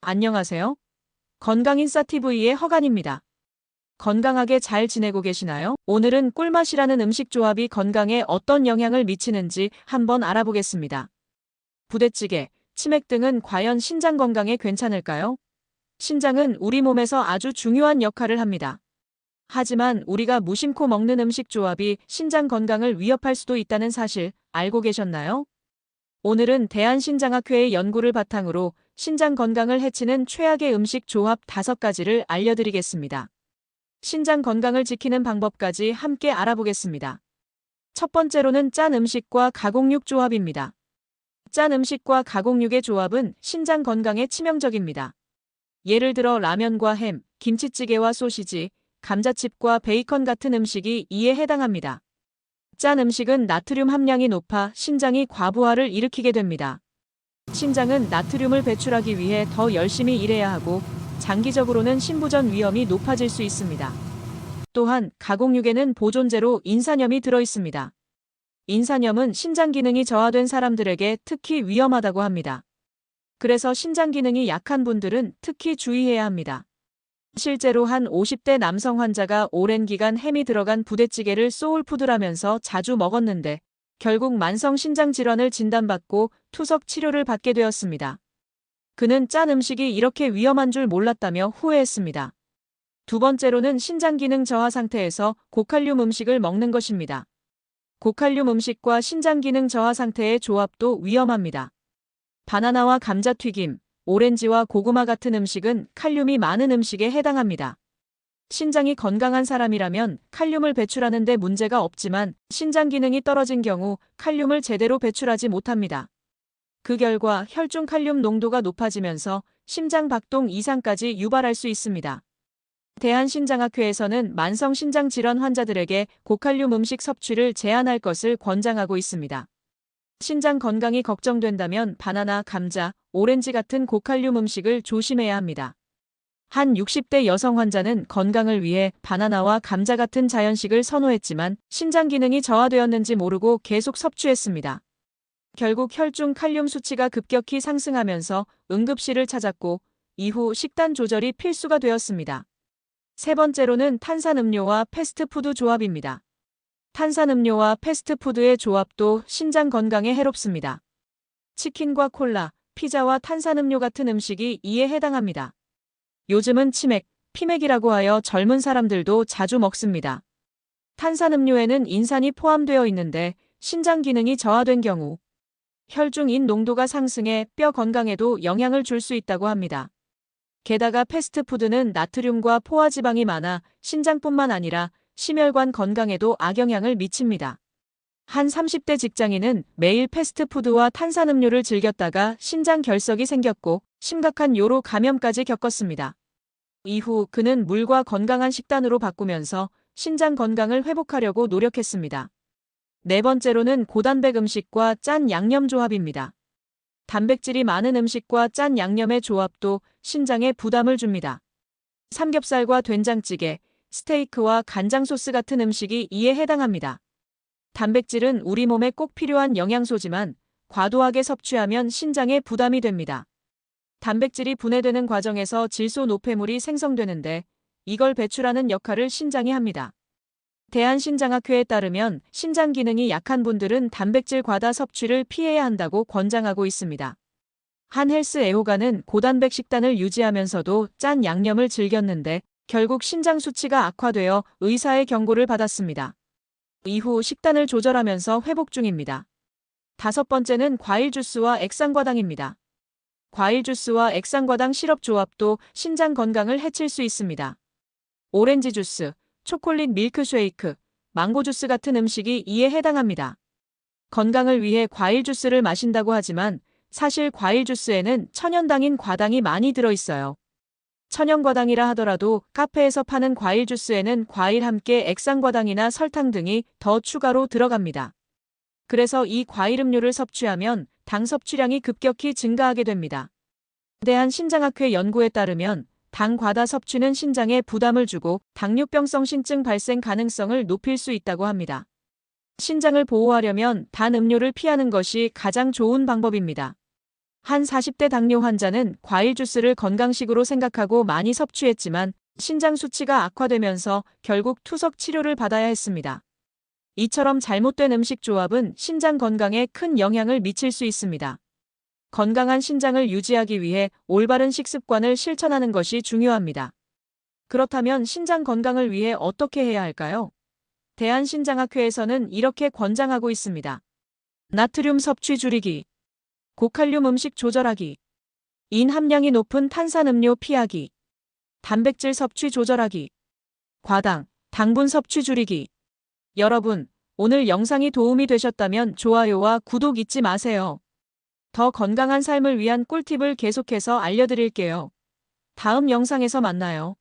안녕하세요. 건강인싸TV의 허간입니다. 건강하게 잘 지내고 계시나요? 오늘은 꿀맛이라는 음식 조합이 건강에 어떤 영향을 미치는지 한번 알아보겠습니다. 부대찌개, 치맥 등은 과연 신장 건강에 괜찮을까요? 신장은 우리 몸에서 아주 중요한 역할을 합니다. 하지만 우리가 무심코 먹는 음식 조합이 신장 건강을 위협할 수도 있다는 사실 알고 계셨나요? 오늘은 대한신장학회의 연구를 바탕으로 신장 건강을 해치는 최악의 음식 조합 5가지를 알려드리겠습니다. 신장 건강을 지키는 방법까지 함께 알아보겠습니다. 첫 번째로는 짠 음식과 가공육 조합입니다. 짠 음식과 가공육의 조합은 신장 건강에 치명적입니다. 예를 들어 라면과 햄, 김치찌개와 소시지, 감자칩과 베이컨 같은 음식이 이에 해당합니다. 짠 음식은 나트륨 함량이 높아 신장이 과부하를 일으키게 됩니다. 신장은 나트륨을 배출하기 위해 더 열심히 일해야 하고 장기적으로는 신부전 위험이 높아질 수 있습니다. 또한 가공육에는 보존제로 인산염이 들어 있습니다. 인산염은 신장 기능이 저하된 사람들에게 특히 위험하다고 합니다. 그래서 신장 기능이 약한 분들은 특히 주의해야 합니다. 실제로 한 50대 남성 환자가 오랜 기간 햄이 들어간 부대찌개를 소울푸드라면서 자주 먹었는데 결국 만성 신장 질환을 진단받고 투석 치료를 받게 되었습니다. 그는 짠 음식이 이렇게 위험한 줄 몰랐다며 후회했습니다. 두 번째로는 신장 기능 저하 상태에서 고칼륨 음식을 먹는 것입니다. 고칼륨 음식과 신장 기능 저하 상태의 조합도 위험합니다. 바나나와 감자튀김, 오렌지와 고구마 같은 음식은 칼륨이 많은 음식에 해당합니다. 신장이 건강한 사람이라면 칼륨을 배출하는 데 문제가 없지만 신장 기능이 떨어진 경우 칼륨을 제대로 배출하지 못합니다. 그 결과 혈중 칼륨 농도가 높아지면서 심장 박동 이상까지 유발할 수 있습니다. 대한신장학회에서는 만성 신장 질환 환자들에게 고칼륨 음식 섭취를 제한할 것을 권장하고 있습니다. 신장 건강이 걱정된다면 바나나, 감자, 오렌지 같은 고칼륨 음식을 조심해야 합니다. 한 60대 여성 환자는 건강을 위해 바나나와 감자 같은 자연식을 선호했지만 신장 기능이 저하되었는지 모르고 계속 섭취했습니다. 결국 혈중 칼륨 수치가 급격히 상승하면서 응급실을 찾았고 이후 식단 조절이 필수가 되었습니다. 세 번째로는 탄산음료와 패스트푸드 조합입니다. 탄산음료와 패스트푸드의 조합도 신장 건강에 해롭습니다. 치킨과 콜라, 피자와 탄산음료 같은 음식이 이에 해당합니다. 요즘은 치맥, 피맥이라고 하여 젊은 사람들도 자주 먹습니다. 탄산음료에는 인산이 포함되어 있는데 신장 기능이 저하된 경우 혈중 인 농도가 상승해 뼈 건강에도 영향을 줄 수 있다고 합니다. 게다가 패스트푸드는 나트륨과 포화지방이 많아 신장뿐만 아니라 심혈관 건강에도 악영향을 미칩니다. 한 30대 직장인은 매일 패스트푸드와 탄산음료를 즐겼다가 신장 결석이 생겼고 심각한 요로 감염까지 겪었습니다. 이후 그는 물과 건강한 식단으로 바꾸면서 신장 건강을 회복하려고 노력했습니다. 네 번째로는 고단백 음식과 짠 양념 조합입니다. 단백질이 많은 음식과 짠 양념의 조합도 신장에 부담을 줍니다. 삼겹살과 된장찌개, 스테이크와 간장 소스 같은 음식이 이에 해당합니다. 단백질은 우리 몸에 꼭 필요한 영양소지만 과도하게 섭취하면 신장에 부담이 됩니다. 단백질이 분해되는 과정에서 질소 노폐물이 생성되는데 이걸 배출하는 역할을 신장이 합니다. 대한신장학회에 따르면 신장 기능이 약한 분들은 단백질 과다 섭취를 피해야 한다고 권장하고 있습니다. 한 헬스 애호가는 고단백 식단을 유지하면서도 짠 양념을 즐겼는데 결국 신장 수치가 악화되어 의사의 경고를 받았습니다. 이후 식단을 조절하면서 회복 중입니다. 다섯 번째는 과일 주스와 액상과당입니다. 과일 주스와 액상과당 시럽 조합도 신장 건강을 해칠 수 있습니다. 오렌지 주스, 초콜릿 밀크쉐이크, 망고 주스 같은 음식이 이에 해당합니다. 건강을 위해 과일 주스를 마신다고 하지만 사실 과일 주스에는 천연당인 과당이 많이 들어있어요. 천연과당이라 하더라도 카페에서 파는 과일 주스에는 과일 함께 액상과당이나 설탕 등이 더 추가로 들어갑니다. 그래서 이 과일 음료를 섭취하면 당 섭취량이 급격히 증가하게 됩니다. 대한신장학회 연구에 따르면 당 과다 섭취는 신장에 부담을 주고 당뇨병성 신증 발생 가능성을 높일 수 있다고 합니다. 신장을 보호하려면 단 음료를 피하는 것이 가장 좋은 방법입니다. 한 40대 당뇨 환자는 과일 주스를 건강식으로 생각하고 많이 섭취했지만 신장 수치가 악화되면서 결국 투석 치료를 받아야 했습니다. 이처럼 잘못된 음식 조합은 신장 건강에 큰 영향을 미칠 수 있습니다. 건강한 신장을 유지하기 위해 올바른 식습관을 실천하는 것이 중요합니다. 그렇다면 신장 건강을 위해 어떻게 해야 할까요? 대한신장학회에서는 이렇게 권장하고 있습니다. 나트륨 섭취 줄이기, 고칼륨 음식 조절하기, 인 함량이 높은 탄산음료 피하기, 단백질 섭취 조절하기, 과당, 당분 섭취 줄이기. 여러분, 오늘 영상이 도움이 되셨다면 좋아요와 구독 잊지 마세요. 더 건강한 삶을 위한 꿀팁을 계속해서 알려드릴게요. 다음 영상에서 만나요.